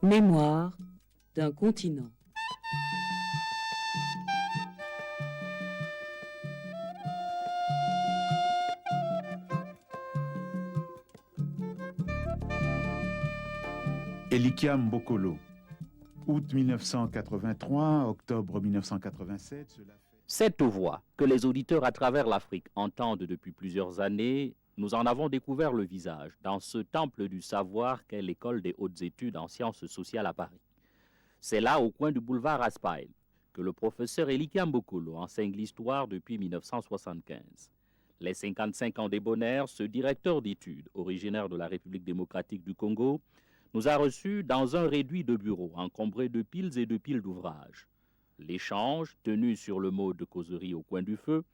Mémoire d'un continent. Elikia Mbokolo, août 1983, octobre 1987, cela fait... Cette voix que les auditeurs à travers l'Afrique entendent depuis plusieurs années, nous en avons découvert le visage dans ce temple du savoir qu'est l'école des hautes études en sciences sociales à Paris. C'est là, au coin du boulevard Raspail, que le professeur Elikia Mbokolo enseigne l'histoire depuis 1975. Les 55 ans d'Ébonnaire, ce directeur d'études, originaire de la République démocratique du Congo, nous a reçus dans un réduit de bureau encombré de piles et de piles d'ouvrages. L'échange, tenu sur le mode de causerie au coin du feu,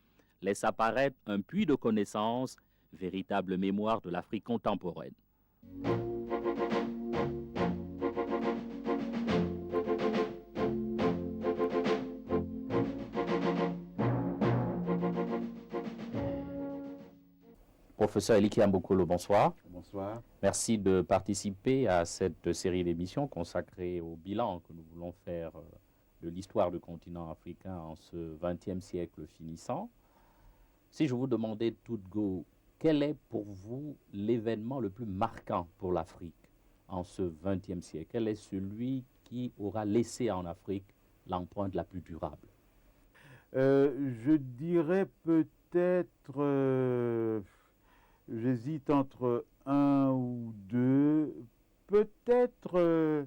laisse apparaître un puits de connaissances, véritable mémoire de l'Afrique contemporaine. Professeur Elikia Mbokolo, bonsoir. Bonsoir. Merci de participer à cette série d'émissions consacrée au bilan que nous voulons faire de l'histoire du continent africain en ce XXe siècle finissant. Si je vous demandais tout de go, quel est pour vous l'événement le plus marquant pour l'Afrique en ce XXe siècle? Quel est celui qui aura laissé en Afrique l'empreinte la plus durable? Je dirais peut-être, j'hésite entre un ou deux, peut-être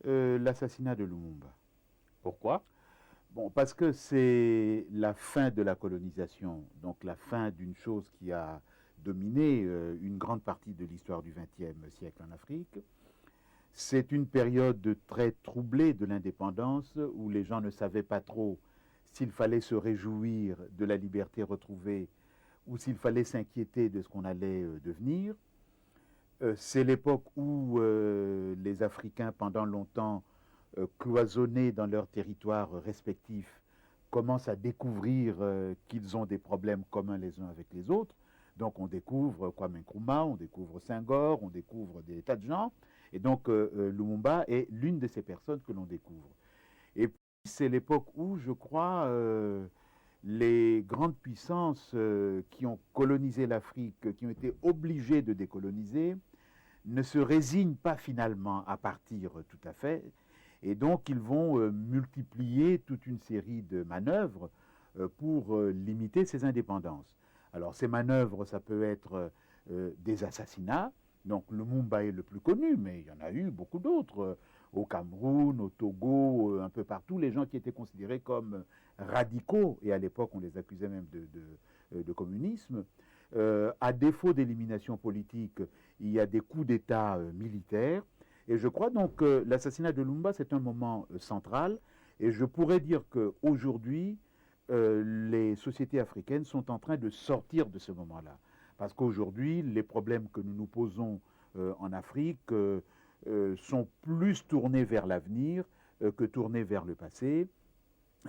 l'assassinat de Lumumba. Pourquoi? Bon, parce que c'est la fin de la colonisation, donc la fin d'une chose qui a dominé une grande partie de l'histoire du XXe siècle en Afrique. C'est une période très troublée de l'indépendance où les gens ne savaient pas trop s'il fallait se réjouir de la liberté retrouvée ou s'il fallait s'inquiéter de ce qu'on allait devenir. C'est l'époque où les Africains, pendant longtemps, cloisonnés dans leurs territoires respectifs, commencent à découvrir qu'ils ont des problèmes communs les uns avec les autres. Donc on découvre Kwame Nkrumah, on découvre Senghor, on découvre des tas de gens. Et donc Lumumba est l'une de ces personnes que l'on découvre. Et puis c'est l'époque où, je crois, les grandes puissances qui ont colonisé l'Afrique, qui ont été obligées de décoloniser, ne se résignent pas finalement à partir tout à fait. Et donc, ils vont multiplier toute une série de manœuvres pour limiter ces indépendances. Alors, ces manœuvres, ça peut être des assassinats. Donc, Lumumba est le plus connu, mais il y en a eu beaucoup d'autres. Au Cameroun, au Togo, un peu partout, les gens qui étaient considérés comme radicaux, et à l'époque, on les accusait même de communisme. À défaut d'élimination politique, il y a des coups d'État militaires. Et je crois donc que l'assassinat de Lumumba, c'est un moment central. Et je pourrais dire qu'aujourd'hui, les sociétés africaines sont en train de sortir de ce moment-là. Parce qu'aujourd'hui, les problèmes que nous nous posons en Afrique sont plus tournés vers l'avenir que tournés vers le passé.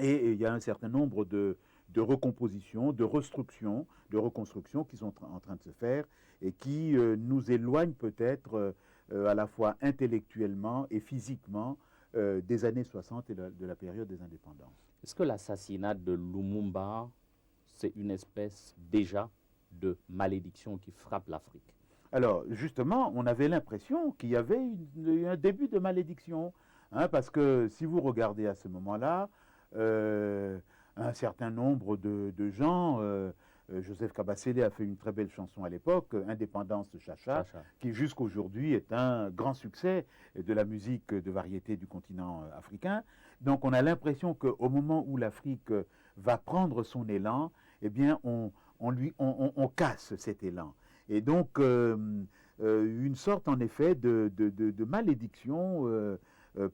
Et il y a un certain nombre de recompositions, de reconstructions qui sont en train de se faire et qui nous éloignent peut-être à la fois intellectuellement et physiquement des années 60 et de la période des indépendances. Est-ce que l'assassinat de Lumumba, c'est une espèce déjà de malédiction qui frappe l'Afrique? Alors, justement, on avait l'impression qu'il y avait un début de malédiction, hein, parce que si vous regardez à ce moment-là, un certain nombre de gens, Joseph Kabasele a fait une très belle chanson à l'époque, Indépendance Chacha, qui jusqu'aujourd'hui est un grand succès de la musique de variété du continent africain. Donc on a l'impression qu'au moment où l'Afrique va prendre son élan, eh bien on casse cet élan. Et donc une sorte en effet de malédiction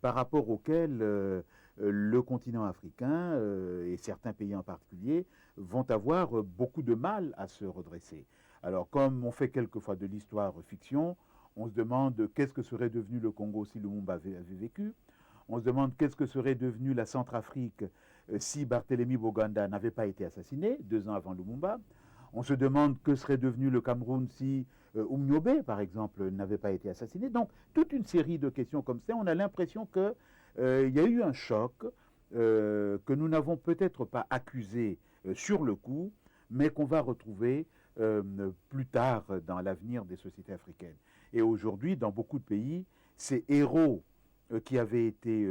par rapport auquel le continent africain et certains pays en particulier vont avoir beaucoup de mal à se redresser. Alors, comme on fait quelquefois de l'histoire fiction, on se demande qu'est-ce que serait devenu le Congo si Lumumba avait vécu. On se demande qu'est-ce que serait devenu la Centrafrique si Barthélemy Boganda n'avait pas été assassiné 2 ans avant Lumumba. On se demande que serait devenu le Cameroun si Oumniobé, par exemple, n'avait pas été assassiné. Donc, toute une série de questions comme ça, on a l'impression qu'il y a eu un choc que nous n'avons peut-être pas accusé sur le coup, mais qu'on va retrouver plus tard dans l'avenir des sociétés africaines. Et aujourd'hui, dans beaucoup de pays, ces héros qui avaient été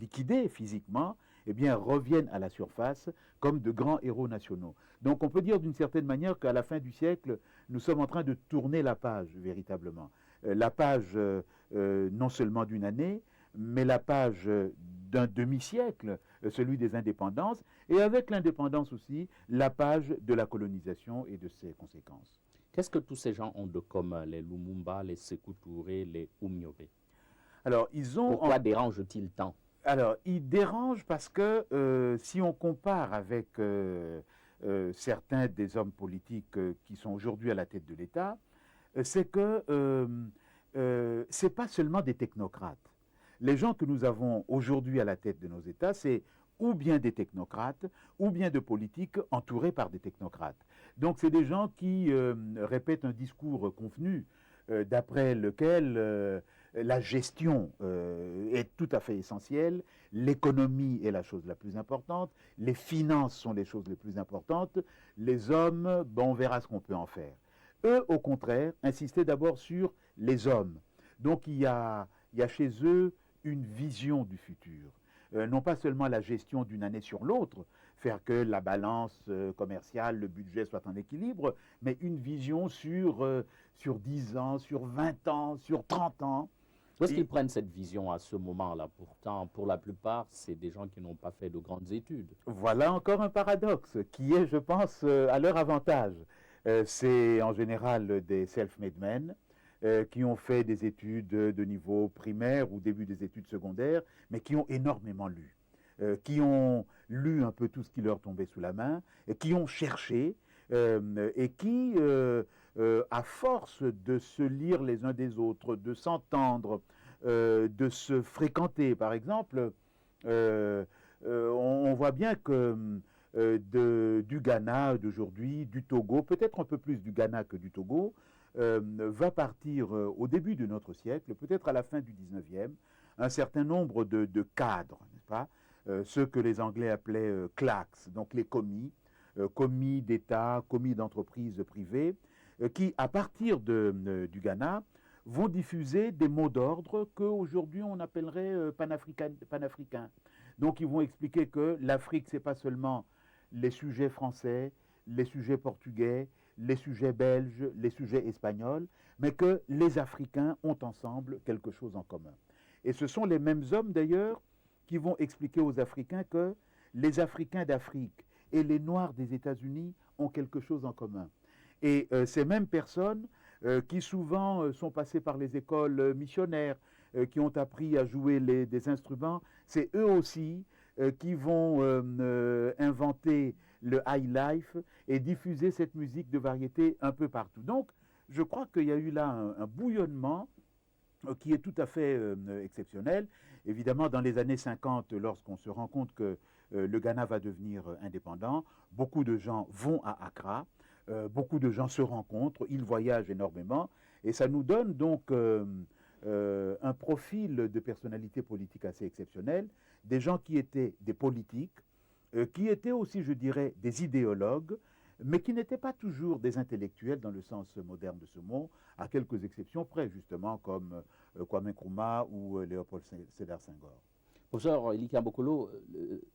liquidés physiquement, eh bien, reviennent à la surface comme de grands héros nationaux. Donc on peut dire d'une certaine manière qu'à la fin du siècle, nous sommes en train de tourner la page véritablement. La page non seulement d'une année, mais la page d'un demi-siècle, celui des indépendances, et avec l'indépendance aussi, la page de la colonisation et de ses conséquences. Qu'est-ce que tous ces gens ont de commun, les Lumumba, les Sékou Touré, les Oumniobé? Alors, ils ont... Pourquoi dérangent-ils tant? Alors, ils dérangent parce que si on compare avec certains des hommes politiques qui sont aujourd'hui à la tête de l'État, c'est que ce n'est pas seulement des technocrates. Les gens que nous avons aujourd'hui à la tête de nos États, c'est ou bien des technocrates, ou bien de politiques entourés par des technocrates. Donc c'est des gens qui répètent un discours convenu d'après lequel la gestion est tout à fait essentielle, l'économie est la chose la plus importante, les finances sont les choses les plus importantes, les hommes, bon, on verra ce qu'on peut en faire. Eux, au contraire, insistaient d'abord sur les hommes. Donc il y a chez eux une vision du futur. Non pas seulement la gestion d'une année sur l'autre, faire que la balance commerciale, le budget soit en équilibre, mais une vision sur 10 ans, sur 20 ans, sur 30 ans. Où est-ce qu'ils prennent cette vision à ce moment-là? Pourtant, pour la plupart, c'est des gens qui n'ont pas fait de grandes études. Voilà encore un paradoxe qui est, je pense, à leur avantage. C'est en général des self-made men qui ont fait des études de niveau primaire ou début des études secondaires, mais qui ont énormément lu, qui ont lu un peu tout ce qui leur tombait sous la main, et qui ont cherché, et qui, à force de se lire les uns des autres, de s'entendre, de se fréquenter, par exemple, on voit bien que du Ghana d'aujourd'hui, du Togo, peut-être un peu plus du Ghana que du Togo, va partir au début de notre siècle, peut-être à la fin du 19e, un certain nombre de cadres, n'est-ce pas, ceux que les Anglais appelaient clerks, donc les commis, commis d'État, commis d'entreprises privées, qui, à partir du Ghana, vont diffuser des mots d'ordre qu'aujourd'hui on appellerait panafricains. Donc ils vont expliquer que l'Afrique, ce n'est pas seulement les sujets français, les sujets portugais, les sujets belges, les sujets espagnols, mais que les Africains ont ensemble quelque chose en commun. Et ce sont les mêmes hommes d'ailleurs qui vont expliquer aux Africains que les Africains d'Afrique et les Noirs des États-Unis ont quelque chose en commun. Et ces mêmes personnes qui souvent sont passées par les écoles missionnaires, qui ont appris à jouer des instruments, c'est eux aussi qui vont inventer le high life et diffuser cette musique de variété un peu partout. Donc, je crois qu'il y a eu là un bouillonnement qui est tout à fait exceptionnel. Évidemment, dans les années 50, lorsqu'on se rend compte que le Ghana va devenir indépendant, beaucoup de gens vont à Accra, beaucoup de gens se rencontrent, ils voyagent énormément, et ça nous donne donc un profil de personnalité politique assez exceptionnel, des gens qui étaient des politiques, qui étaient aussi, je dirais, des idéologues, mais qui n'étaient pas toujours des intellectuels dans le sens moderne de ce mot, à quelques exceptions près, justement, comme Kwame Nkrumah ou Léopold Sédar Senghor. Professeur Elika Bokolo,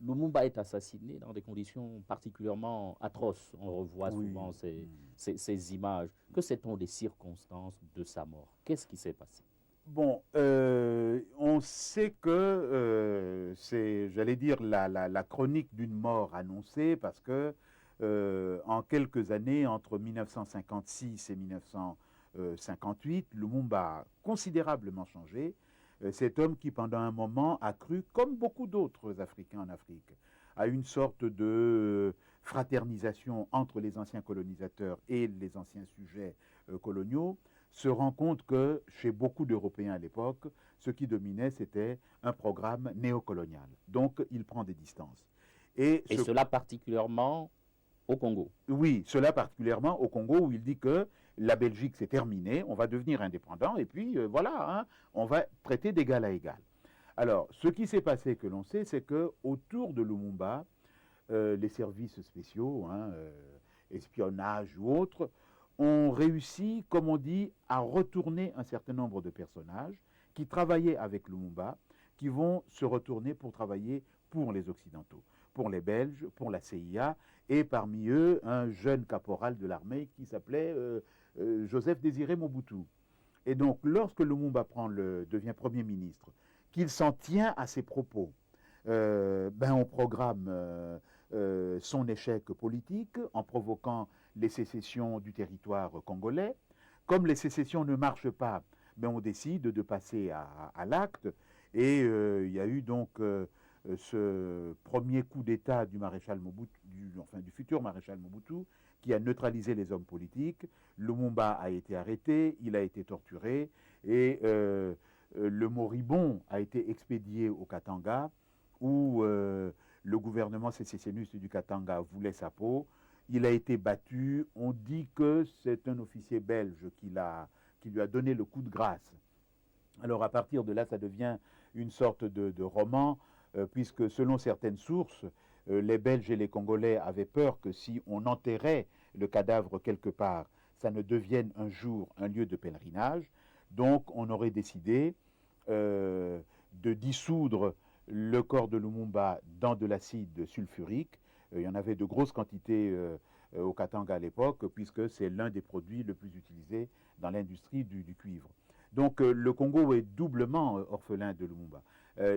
Lumumba est assassiné dans des conditions particulièrement atroces. On revoit souvent ces images. Que sait-on des circonstances de sa mort? Qu'est-ce qui s'est passé? Bon, on sait que c'est, j'allais dire, la chronique d'une mort annoncée, parce que en quelques années, entre 1956 et 1958, Lumumba a considérablement changé. Cet homme qui, pendant un moment, a cru, comme beaucoup d'autres Africains en Afrique, à une sorte de fraternisation entre les anciens colonisateurs et les anciens sujets coloniaux, se rend compte que chez beaucoup d'Européens à l'époque, ce qui dominait, c'était un programme néocolonial. Donc, il prend des distances. Et cela particulièrement Au Congo. Oui, cela particulièrement au Congo où il dit que la Belgique c'est terminé, on va devenir indépendant et puis voilà, hein, on va traiter d'égal à égal. Alors, ce qui s'est passé que l'on sait, c'est que autour de Lumumba, les services spéciaux, hein, espionnage ou autres, ont réussi, comme on dit, à retourner un certain nombre de personnages qui travaillaient avec Lumumba, qui vont se retourner pour travailler pour les Occidentaux, pour les Belges, pour la CIA, et parmi eux, un jeune caporal de l'armée qui s'appelait Joseph Désiré Mobutu. Et donc, lorsque Lumumba devient Premier ministre, qu'il s'en tient à ses propos, on programme son échec politique en provoquant les sécessions du territoire congolais. Comme les sécessions ne marchent pas, on décide de passer à l'acte. Et il y a eu donc ce premier coup d'État du maréchal Mobutu, du futur maréchal Mobutu, qui a neutralisé les hommes politiques. Lumumba a été arrêté, il a été torturé, et le moribond a été expédié au Katanga, où le gouvernement sécessionniste du Katanga voulait sa peau. Il a été battu. On dit que c'est un officier belge qui lui a donné le coup de grâce. Alors à partir de là, ça devient une sorte de roman, puisque selon certaines sources, les Belges et les Congolais avaient peur que si on enterrait le cadavre quelque part, ça ne devienne un jour un lieu de pèlerinage. Donc on aurait décidé de dissoudre le corps de Lumumba dans de l'acide sulfurique. Il y en avait de grosses quantités au Katanga à l'époque, puisque c'est l'un des produits le plus utilisés dans l'industrie du cuivre. Donc le Congo est doublement orphelin de Lumumba.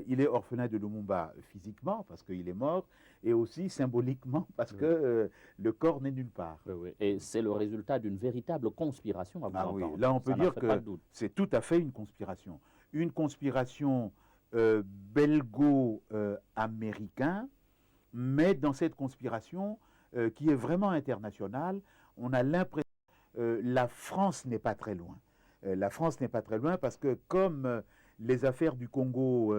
Il est orphelin de Lumumba physiquement, parce qu'il est mort, et aussi symboliquement, parce que le corps n'est nulle part. Oui. Et c'est le résultat d'une véritable conspiration, à vous entendre. Oui. Là, on peut dire que c'est tout à fait une conspiration. Une conspiration belgo-américaine, mais dans cette conspiration qui est vraiment internationale, on a l'impression que la France n'est pas très loin. La France n'est pas très loin parce que comme les affaires du Congo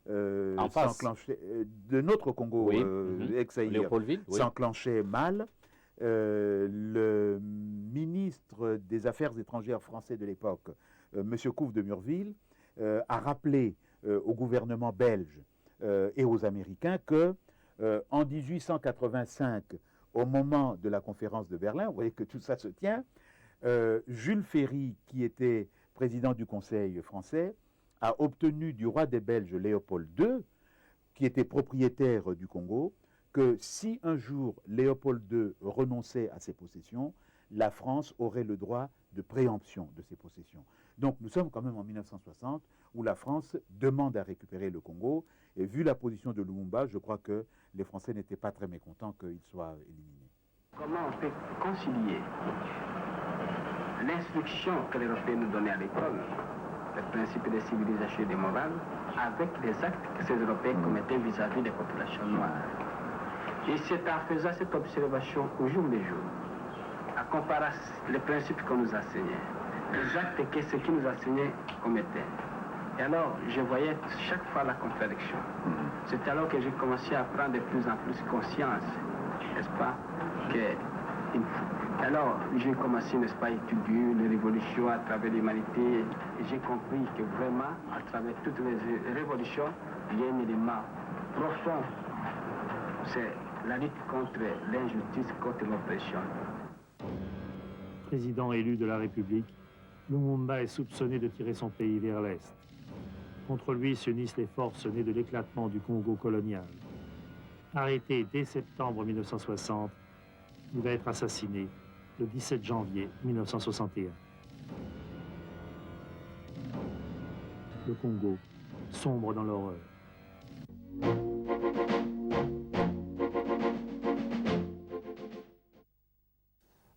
s'enclenchaient, de notre Congo ex-Zaïre s'enclenchaient mal, le ministre des Affaires étrangères français de l'époque, M. Couve de Murville, a rappelé au gouvernement belge et aux Américains que en 1885, au moment de la conférence de Berlin, vous voyez que tout ça se tient, Jules Ferry, qui était président du Conseil français, a obtenu du roi des Belges Léopold II, qui était propriétaire du Congo, que si un jour Léopold II renonçait à ses possessions, la France aurait le droit de préemption de ses possessions. Donc nous sommes quand même en 1960, où la France demande à récupérer le Congo, et vu la position de Lumumba, je crois que les Français n'étaient pas très mécontents qu'il soit éliminé. Comment on peut concilier l'instruction que les Européens nous donnaient à l'école, le principe de civilisation et de morale, avec les actes que ces Européens commettaient vis-à-vis des populations noires? Et c'est en faisant cette observation au jour le jour, à comparer les principes qu'on nous enseignait, les actes que ceux qui nous enseignaient commettaient. Et alors, je voyais chaque fois la contradiction. C'est alors que j'ai commencé à prendre de plus en plus conscience, n'est-ce pas, alors, j'ai commencé, n'est-ce pas, à étudier les révolutions à travers l'humanité, et j'ai compris que vraiment, à travers toutes les révolutions, il y a un élément profond. C'est la lutte contre l'injustice, contre l'oppression. Président élu de la République, Lumumba est soupçonné de tirer son pays vers l'Est. Contre lui s'unissent les forces nées de l'éclatement du Congo colonial. Arrêté dès septembre 1960, il va être assassiné le 17 janvier 1961. Le Congo sombre dans l'horreur.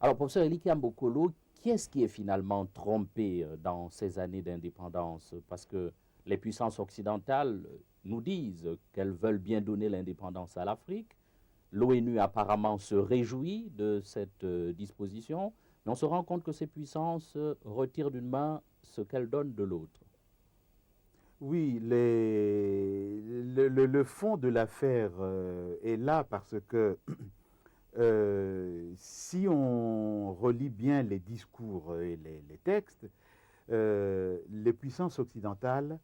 Alors, professeur Eliki Ambokolo, qui est-ce qui est finalement trompé dans ces années d'indépendance? Parce que les puissances occidentales nous disent qu'elles veulent bien donner l'indépendance à l'Afrique. L'ONU apparemment se réjouit de cette disposition, mais on se rend compte que ces puissances retirent d'une main ce qu'elles donnent de l'autre. Oui, le fond de l'affaire est là parce que si on relit bien les discours et les textes, les puissances occidentales,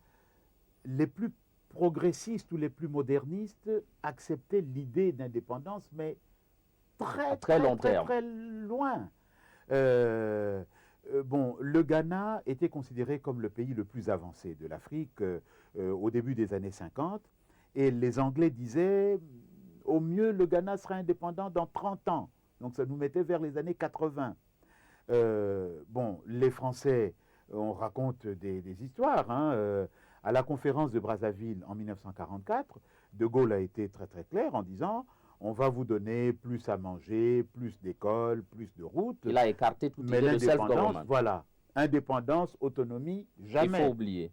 les plus progressistes ou les plus modernistes, acceptaient l'idée d'indépendance, mais À très long terme. très loin. Bon, le Ghana était considéré comme le pays le plus avancé de l'Afrique au début des années 50, et les Anglais disaient, au mieux, le Ghana sera indépendant dans 30 ans. Donc ça nous mettait vers les années 80. Bon, les Français, on raconte des histoires. Hein, à la conférence de Brazzaville en 1944, De Gaulle a été très très clair en disant on va vous donner plus à manger, plus d'écoles, plus de routes. Il a écarté toute Mais idée de l'indépendance, self-government. voilà, indépendance, autonomie, Il jamais. faut oublier.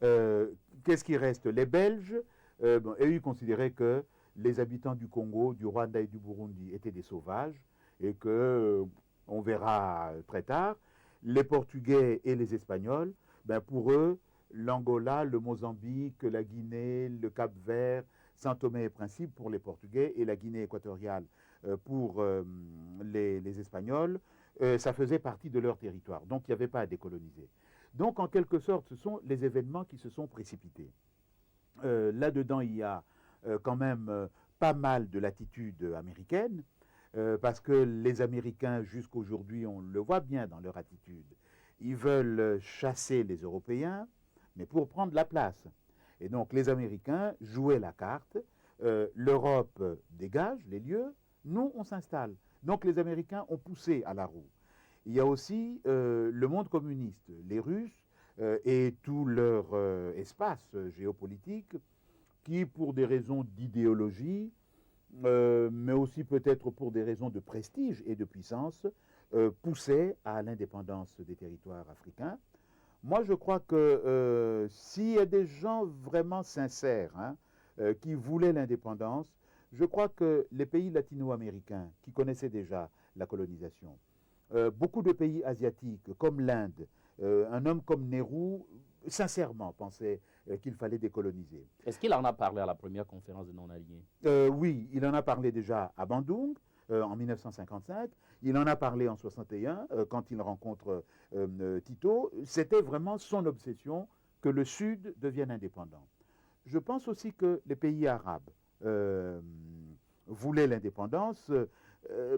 Qu'est-ce qui reste? Les Belges, bon, eux, ils considéraient que les habitants du Congo, du Rwanda et du Burundi étaient des sauvages et que, on verra très tard, les Portugais et les Espagnols, ben pour eux, l'Angola, le Mozambique, la Guinée, le Cap-Vert, Saint-Thomé et Principe pour les Portugais et la Guinée équatoriale pour les Espagnols, ça faisait partie de leur territoire. Donc, il n'y avait pas à décoloniser. Donc, en quelque sorte, ce sont les événements qui se sont précipités. Là-dedans, il y a quand même pas mal de l'attitude américaine, parce que les Américains, jusqu'aujourd'hui, on le voit bien dans leur attitude, ils veulent chasser les Européens, mais pour prendre la place. Et donc, les Américains jouaient la carte, l'Europe dégage les lieux, nous, on s'installe. Donc, les Américains ont poussé à la roue. Il y a aussi le monde communiste, les Russes et tout leur espace géopolitique qui, pour des raisons d'idéologie, mais aussi peut-être pour des raisons de prestige et de puissance, poussaient à l'indépendance des territoires africains. Moi, je crois que s'il y a des gens vraiment sincères hein, qui voulaient l'indépendance, je crois que les pays latino-américains qui connaissaient déjà la colonisation, beaucoup de pays asiatiques comme l'Inde, un homme comme Nehru, sincèrement pensait qu'il fallait décoloniser. Est-ce qu'il en a parlé à la première conférence de non-alignés? Oui, il en a parlé déjà à Bandung en 1955. Il en a parlé en 61 quand il rencontre Tito. C'était vraiment son obsession que le Sud devienne indépendant. Je pense aussi que les pays arabes voulaient l'indépendance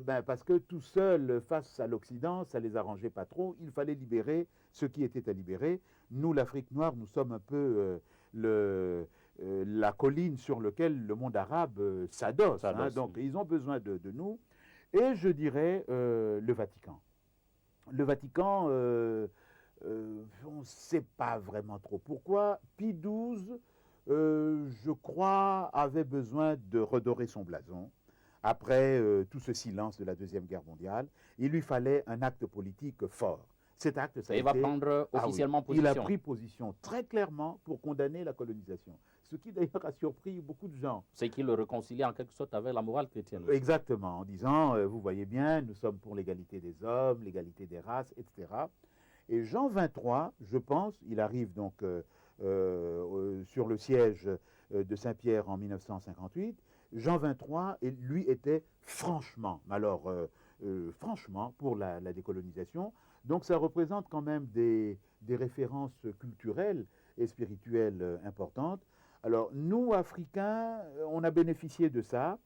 parce que tout seul face à l'Occident, ça ne les arrangeait pas trop. Il fallait libérer ce qui était à libérer. Nous, l'Afrique noire, nous sommes un peu la colline sur laquelle le monde arabe s'adosse. Hein, donc, ils ont besoin de nous. Et je dirais le Vatican. Le Vatican, on ne sait pas vraiment trop pourquoi. Pie XII, je crois, avait besoin de redorer son blason. Après tout ce silence de la Deuxième Guerre mondiale, il lui fallait un acte politique fort. Cet acte, ça a été... Il va prendre officiellement position. Il a pris position très clairement pour condamner la colonisation. Ce qui d'ailleurs a surpris beaucoup de gens. C'est qu'il le réconcilie en quelque sorte avec la morale chrétienne. Exactement, en disant, vous voyez bien, nous sommes pour l'égalité des hommes, l'égalité des races, etc. Et Jean XXIII, je pense, il arrive donc sur le siège de Saint-Pierre en 1958, Jean XXIII, lui, était franchement, franchement, pour la décolonisation. Donc ça représente quand même des références culturelles et spirituelles importantes. Alors nous, Africains, on a bénéficié de ça.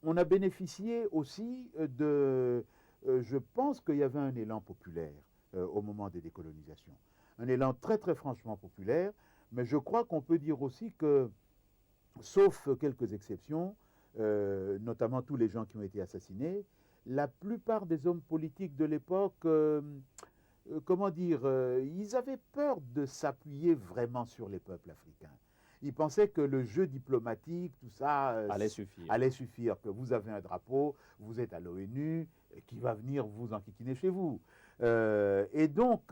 On a bénéficié aussi je pense qu'il y avait un élan populaire au moment des décolonisations. Un élan très très franchement populaire, mais je crois qu'on peut dire aussi que, sauf quelques exceptions, notamment tous les gens qui ont été assassinés, la plupart des hommes politiques de l'époque, ils avaient peur de s'appuyer vraiment sur les peuples africains. Ils pensaient que le jeu diplomatique, tout ça, allait suffire, que vous avez un drapeau, vous êtes à l'ONU, qui va venir vous enquiquiner chez vous. Et donc,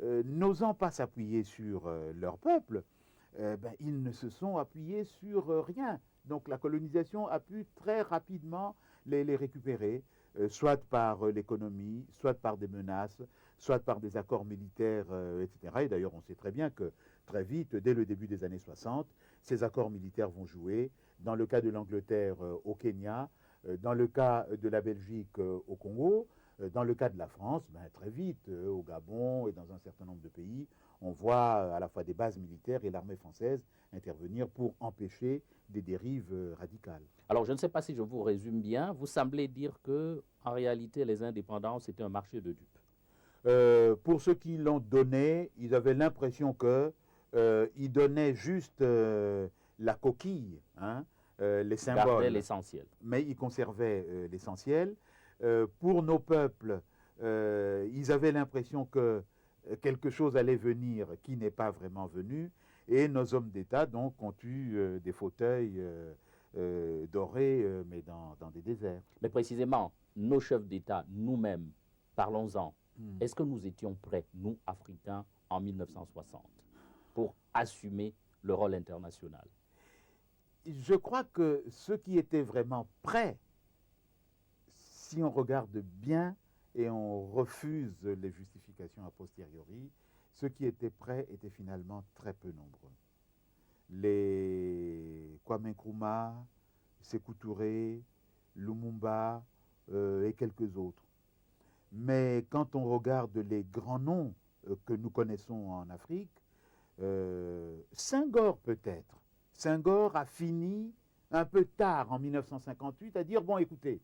n'osant pas s'appuyer sur leur peuple, ils ne se sont appuyés sur rien. Donc la colonisation a pu très rapidement les récupérer, soit par l'économie, soit par des menaces, soit par des accords militaires, etc. Et d'ailleurs, on sait très bien que très vite, dès le début des années 60, ces accords militaires vont jouer. Dans le cas de l'Angleterre au Kenya, Dans le cas de la Belgique au Congo, dans le cas de la France, très vite, au Gabon et dans un certain nombre de pays, on voit à la fois des bases militaires et l'armée française intervenir pour empêcher des dérives radicales. Alors, je ne sais pas si je vous résume bien. Vous semblez dire que, en réalité, les indépendances, c'était un marché de dupes. Pour ceux qui l'ont donné, ils avaient l'impression qu'ils donnaient juste la coquille, hein, les symboles. Gardaient l'essentiel. Mais ils conservaient l'essentiel. Pour nos peuples, ils avaient l'impression que quelque chose allait venir qui n'est pas vraiment venu. Et nos hommes d'État, donc, ont eu des fauteuils dorés, mais dans des déserts. Mais précisément, nos chefs d'État, nous-mêmes, parlons-en. Est-ce que nous étions prêts, nous, Africains, en 1960, pour assumer le rôle international? Je crois que ceux qui étaient vraiment prêts, si on regarde bien et on refuse les justifications a posteriori, ceux qui étaient prêts étaient finalement très peu nombreux. Les Kwame Nkrumah, Sékou Touré, Lumumba et quelques autres. Mais quand on regarde les grands noms que nous connaissons en Afrique, Senghor peut-être. Senghor a fini un peu tard en 1958 à dire, bon écoutez,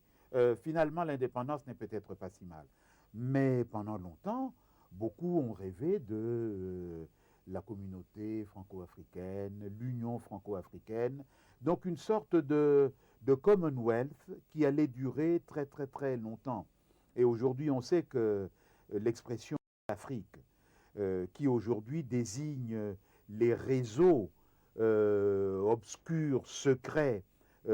finalement l'indépendance n'est peut-être pas si mal. Mais pendant longtemps, beaucoup ont rêvé de la communauté franco-africaine, l'union franco-africaine, donc une sorte de Commonwealth qui allait durer très très très longtemps. Et aujourd'hui, on sait que l'expression Afrique, qui aujourd'hui désigne les réseaux obscurs, secrets,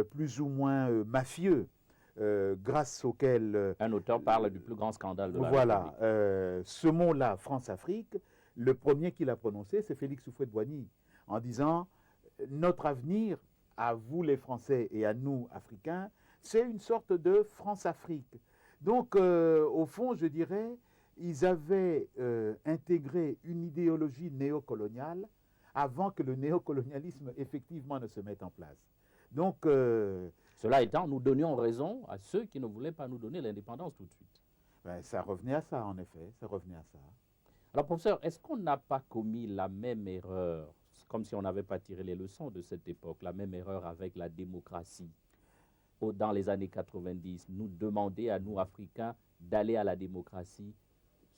plus ou moins mafieux, grâce auxquels... Un auteur parle du plus grand scandale de la République. Voilà, ce mot-là, France-Afrique, le premier qui l'a prononcé, c'est Félix Houphouët-Boigny, en disant « Notre avenir, à vous les Français et à nous, Africains, c'est une sorte de France-Afrique ». Donc, au fond, je dirais, ils avaient intégré une idéologie néocoloniale avant que le néocolonialisme, effectivement, ne se mette en place. Donc... Cela étant, nous donnions raison à ceux qui ne voulaient pas nous donner l'indépendance tout de suite. Ben, ça revenait à ça, en effet, ça revenait à ça. Alors, professeur, est-ce qu'on n'a pas commis la même erreur, comme si on n'avait pas tiré les leçons de cette époque, la même erreur avec la démocratie? Dans les années 90, nous demander à nous, Africains, d'aller à la démocratie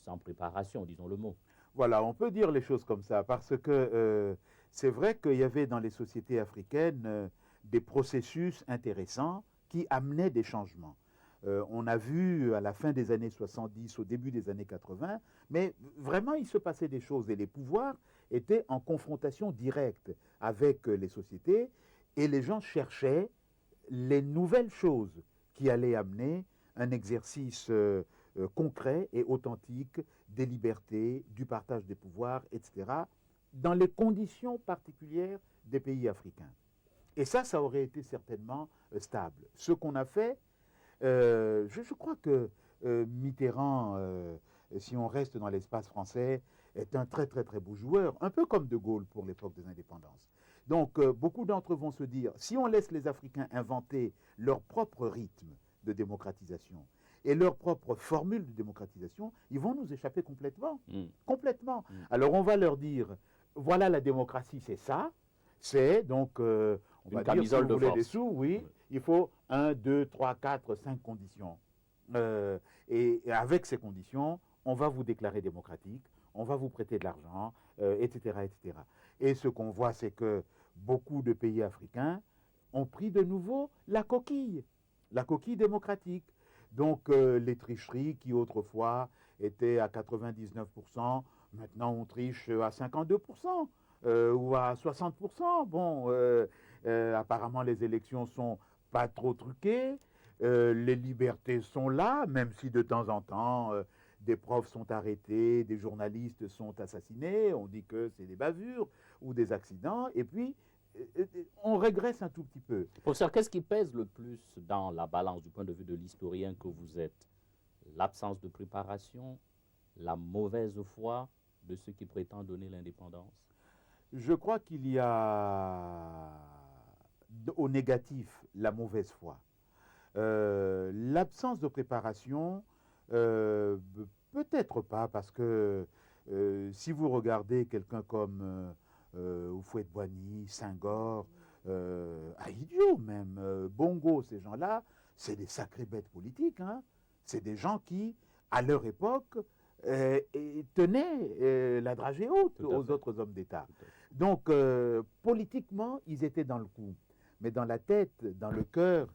sans préparation, disons le mot. Voilà, on peut dire les choses comme ça, parce que c'est vrai qu'il y avait dans les sociétés africaines des processus intéressants qui amenaient des changements. On a vu à la fin des années 70, au début des années 80, mais vraiment il se passait des choses et les pouvoirs étaient en confrontation directe avec les sociétés et les gens cherchaient les nouvelles choses qui allaient amener un exercice concret et authentique des libertés, du partage des pouvoirs, etc., dans les conditions particulières des pays africains. Et ça aurait été certainement stable. Ce qu'on a fait, je crois que Mitterrand, si on reste dans l'espace français, est un très très très beau joueur, un peu comme De Gaulle pour l'époque des indépendances. Donc beaucoup d'entre eux vont se dire, si on laisse les Africains inventer leur propre rythme de démocratisation et leur propre formule de démocratisation, ils vont nous échapper complètement. Complètement. Alors on va leur dire, voilà la démocratie, c'est ça, c'est donc... on va dire, si vous voulez des sous, oui, il faut 1, 2, 3, 4, 5 conditions. Et avec ces conditions, on va vous déclarer démocratique, on va vous prêter de l'argent, etc., etc. Et ce qu'on voit, c'est que beaucoup de pays africains ont pris de nouveau la coquille démocratique. Donc les tricheries qui autrefois étaient à 99%, maintenant on triche à 52%. Ou à 60%. Bon, apparemment les élections sont pas trop truquées, les libertés sont là, même si de temps en temps des profs sont arrêtés, des journalistes sont assassinés, on dit que c'est des bavures ou des accidents, et puis on régresse un tout petit peu. Professeur, qu'est-ce qui pèse le plus dans la balance du point de vue de l'historien que vous êtes? L'absence de préparation, la mauvaise foi de ceux qui prétendent donner l'indépendance? Je crois qu'il y a au négatif la mauvaise foi. L'absence de préparation, peut-être pas, parce que si vous regardez quelqu'un comme Houphouët-Boigny, Senghor, Ahidjo même, Bongo, ces gens-là, c'est des sacrées bêtes politiques. Hein. C'est des gens qui, à leur époque, tenaient la dragée haute aux autres hommes d'État. Donc, politiquement, ils étaient dans le coup. Mais dans la tête, dans le cœur,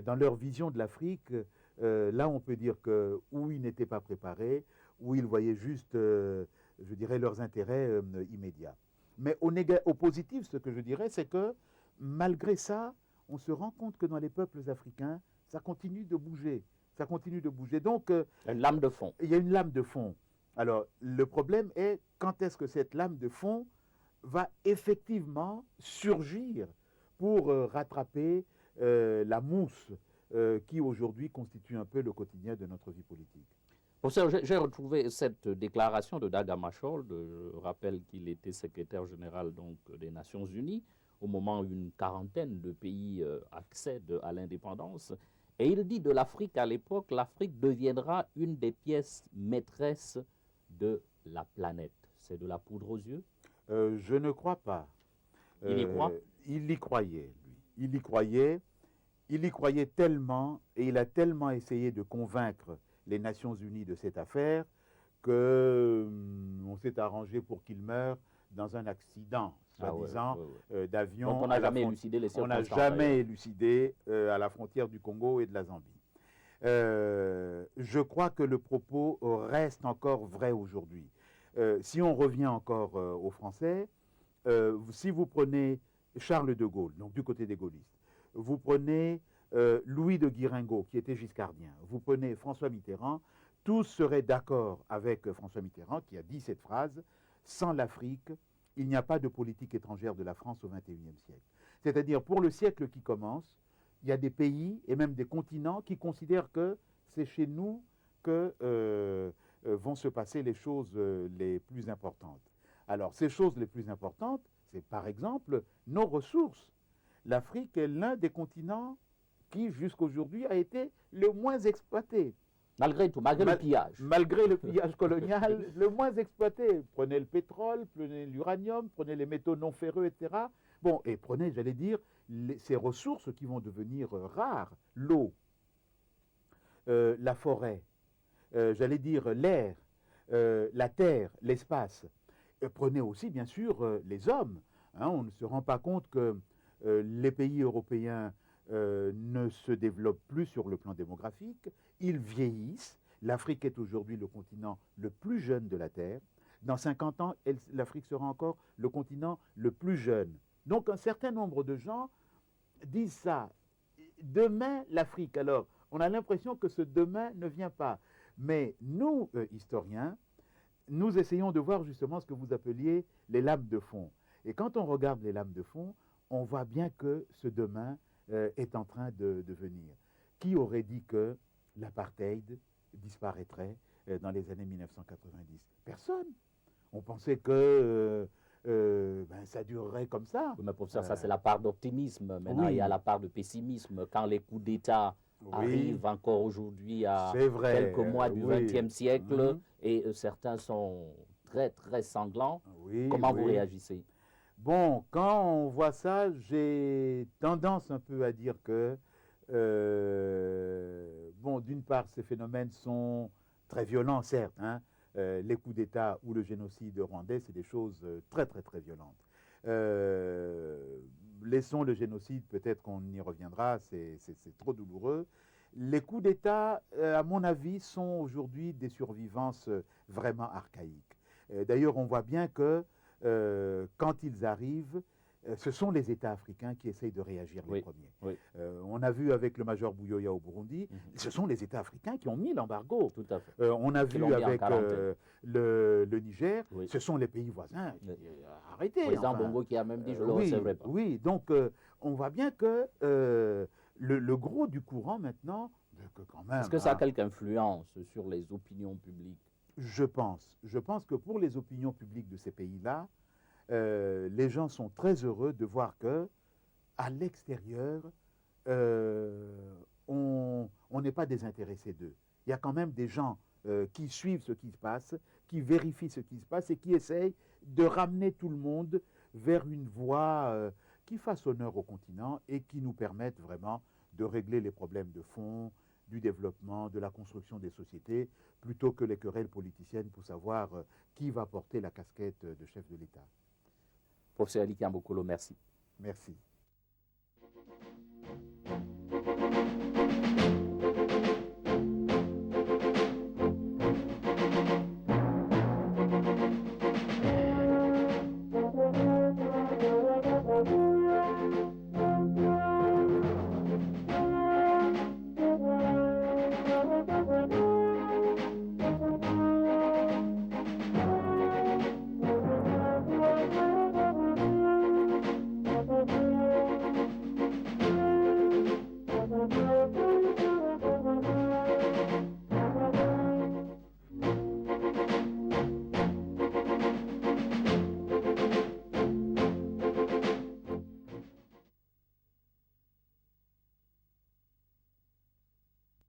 dans leur vision de l'Afrique, là, on peut dire que où ils n'étaient pas préparés, où ils voyaient juste, je dirais, leurs intérêts immédiats. Mais au positif, ce que je dirais, c'est que malgré ça, on se rend compte que dans les peuples africains, ça continue de bouger. Ça continue de bouger. Donc, une lame de fond. Il y a une lame de fond. Alors, le problème est quand est-ce que cette lame de fond va effectivement surgir pour rattraper la mousse qui aujourd'hui constitue un peu le quotidien de notre vie politique. Professeur, j'ai retrouvé cette déclaration de Dag Hammarskjöld. Je rappelle qu'il était secrétaire général donc, des Nations Unies au moment où une quarantaine de pays accèdent à l'indépendance. Et il dit de l'Afrique à l'époque, l'Afrique deviendra une des pièces maîtresses de la planète. C'est de la poudre aux yeux? Je ne crois pas. Il y croit? Il y croyait, lui. Il y croyait. Il y croyait tellement et il a tellement essayé de convaincre les Nations Unies de cette affaire qu'on s'est arrangé pour qu'il meure dans un accident, soi-disant, d'avion. Donc on n'a jamais élucidé les circonstances. On n'a jamais élucidé à la frontière du Congo et de la Zambie. Je crois que le propos reste encore vrai aujourd'hui. Si on revient encore aux Français, si vous prenez Charles de Gaulle, donc du côté des gaullistes, vous prenez Louis de Guiringaud, qui était giscardien, vous prenez François Mitterrand, tous seraient d'accord avec François Mitterrand, qui a dit cette phrase, « Sans l'Afrique, il n'y a pas de politique étrangère de la France au XXIe siècle. » C'est-à-dire, pour le siècle qui commence, il y a des pays et même des continents qui considèrent que c'est chez nous que vont se passer les choses les plus importantes. Alors, ces choses les plus importantes, c'est par exemple nos ressources. L'Afrique est l'un des continents qui, jusqu'aujourd'hui, a été le moins exploité. Malgré tout, malgré le pillage. Malgré le pillage colonial, le moins exploité. Prenez le pétrole, prenez l'uranium, prenez les métaux non ferreux, etc. Bon, et prenez, j'allais dire, ces ressources qui vont devenir rares. L'eau, la forêt, j'allais dire l'air, la terre, l'espace. Prenez aussi, bien sûr, les hommes. Hein, on ne se rend pas compte que les pays européens ne se développent plus sur le plan démographique, ils vieillissent. L'Afrique est aujourd'hui le continent le plus jeune de la Terre. Dans 50 ans, l'Afrique sera encore le continent le plus jeune. Donc un certain nombre de gens disent ça. Demain, l'Afrique. Alors, on a l'impression que ce demain ne vient pas. Mais nous, historiens, nous essayons de voir justement ce que vous appeliez les lames de fond. Et quand on regarde les lames de fond, on voit bien que ce demain est en train de venir. Qui aurait dit que l'apartheid disparaîtrait dans les années 1990? Personne. On pensait que ça durerait comme ça. Oui, mais professeur, ça c'est la part d'optimisme. Maintenant, il y a la part de pessimisme. Quand les coups d'État arrivent encore aujourd'hui à quelques mois du XXe siècle, et certains sont très, très sanglants, comment vous réagissez? Bon, quand on voit ça, j'ai tendance un peu à dire que, bon, d'une part, ces phénomènes sont très violents, certes. Hein. Les coups d'État ou le génocide rwandais, c'est des choses très, très, très violentes. Laissons le génocide, peut-être qu'on y reviendra, c'est trop douloureux. Les coups d'État, à mon avis, sont aujourd'hui des survivances vraiment archaïques. D'ailleurs, on voit bien que quand ils arrivent, ce sont les États africains qui essayent de réagir les premiers. Oui. On a vu avec le major Bouyoya au Burundi, ce sont les États africains qui ont mis l'embargo. Tout à fait. On a vu avec le Niger, ce sont les pays voisins qui arrêtez. Le président Bongo qui a même dit je ne le recevrai pas. Oui, donc on voit bien que le gros du courant maintenant, quand même... Est-ce que ça a quelque influence sur les opinions publiques? Je pense que pour les opinions publiques de ces pays-là, les gens sont très heureux de voir que, à l'extérieur, on on n'est pas désintéressé d'eux. Il y a quand même des gens qui suivent ce qui se passe, qui vérifient ce qui se passe et qui essayent de ramener tout le monde vers une voie qui fasse honneur au continent et qui nous permette vraiment de régler les problèmes de fond, du développement, de la construction des sociétés, plutôt que les querelles politiciennes pour savoir qui va porter la casquette de chef de l'État. Professeur Eliki Ambokolo, merci. Merci.